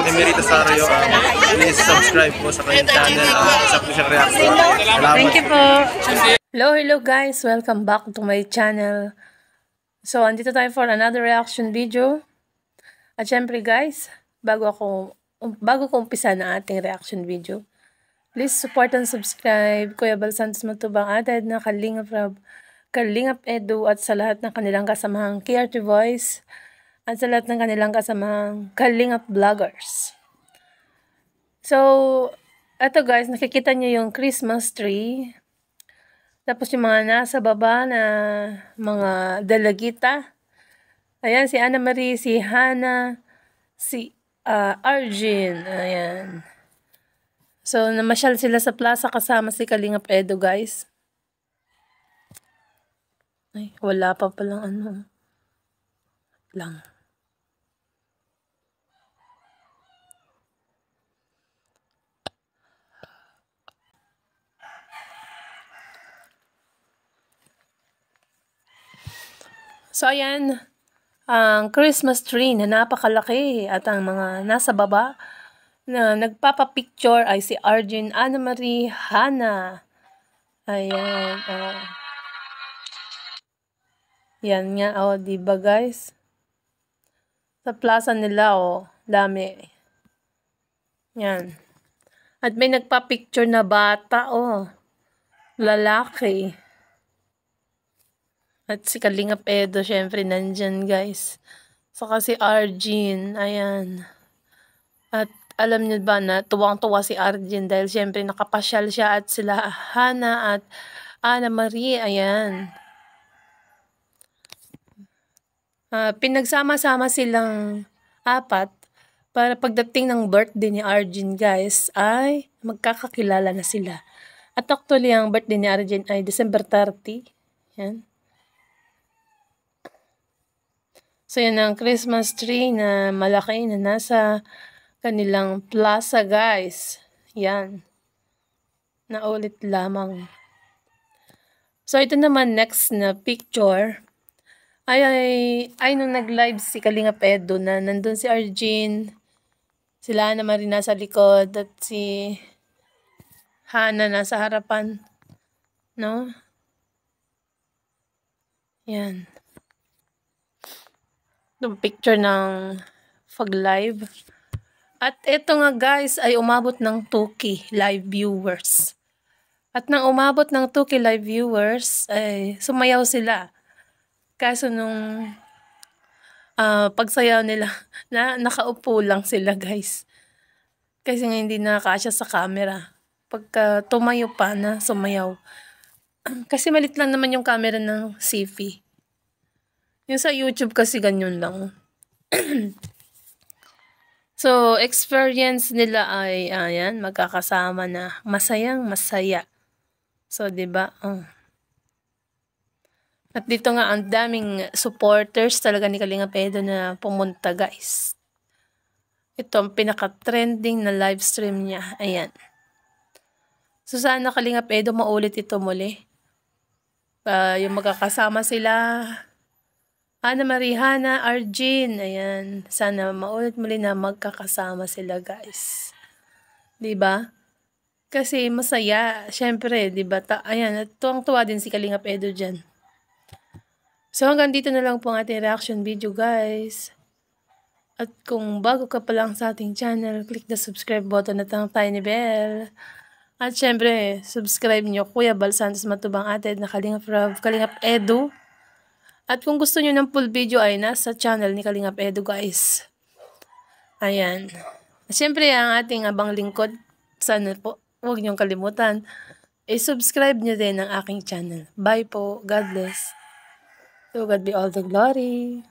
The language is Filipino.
Emerita Sario. Please subscribe po sa kanyang channel. Isa po siyang reaction. Salamat. Thank you po. Hello guys. Welcome back to my channel. So, andito tayo for another reaction video. At syempre guys, bago ko umpisa na ating reaction video, please support and subscribe Kuya Bal Santos Matubang, Atad na Kalingap Edu, at sa lahat ng kanilang kasamahang KRT Voice, at sa lahat ng kanilang kasamahang Kalingap Vloggers. So, eto guys, nakikita niyo yung Christmas tree. Tapos yung mga nasa baba na mga dalagita. Ayan, si Ana Marie, si Hana, si Arjun. Ayan. So, namasyal sila sa plaza kasama si Kalingap Edu, guys. Ay, wala pa palang ano. Lang. So, ayan, ang Christmas tree na napakalaki at ang mga nasa baba na nagpapapicture ay si Arjun, Ana Marie, Hana. Ayan. Yan nga, diba guys? Sa plaza nila, dami. Yan. At may nagpapicture na bata, lalaki. At si Kalingap Edu, syempre, nandyan, guys. Saka si Arjun, ayan. At alam niyo ba na tuwang-tuwa si Arjun dahil syempre nakapasyal siya at sila Hana at Ana Marie, ayan. Pinagsama-sama silang apat para pagdating ng birthday ni Arjun, guys, ay magkakakilala na sila. At actually, ang birthday ni Arjun ay December 30. Yan. So, yan ang Christmas tree na malaki na nasa kanilang plaza, guys. Yan. Naulit lamang. So, ito naman next na picture. Ay nung nag-live si Kalingap Edu na nandun si Arjun, sila Ana Marie nasa likod, at si Hana nasa harapan. No? Yan. Yung picture ng pag-live. At ito nga guys ay umabot ng 2K live viewers. At nang umabot ng 2K live viewers ay sumayaw sila. Kaso nung pagsayaw nila, nakaupo lang sila guys. Kasi nga hindi nakakasya sa camera. Pagka tumayo pa na sumayaw. Kasi malit lang naman yung camera ng Sifi. Yung sa YouTube kasi ganyan lang. So, experience nila ay, ayan, magkakasama na masayang masaya. So, diba? At dito nga, ang daming supporters talaga ni Kalingap Edu na pumunta, guys. Ito ang pinaka-trending na live stream niya. Ayan. So, sana Kalingap Edu maulit ito muli. Yung magkakasama sila Ana Marie, Hana, Arjun, ayan. Sana maulit muli na magkakasama sila, guys. Diba? Kasi masaya. Syempre, diba? Ayan, at tuwang-tuwa din si Kalingap Edu dyan. So, hanggang dito na lang po ang ating reaction video, guys. At kung bago ka pa lang sa ating channel, click the subscribe button at ang tiny bell. At syempre, subscribe nyo Kuya Bal Santos Matubang, Atad na Kalingap Edu. At kung gusto nyo ng full video ay nasa channel ni Kalingap Edu, guys. Ayan. Siyempre, ang ating abang lingkod, sana po, huwag nyong kalimutan, subscribe nyo din ang aking channel. Bye po. God bless. To God be all the glory.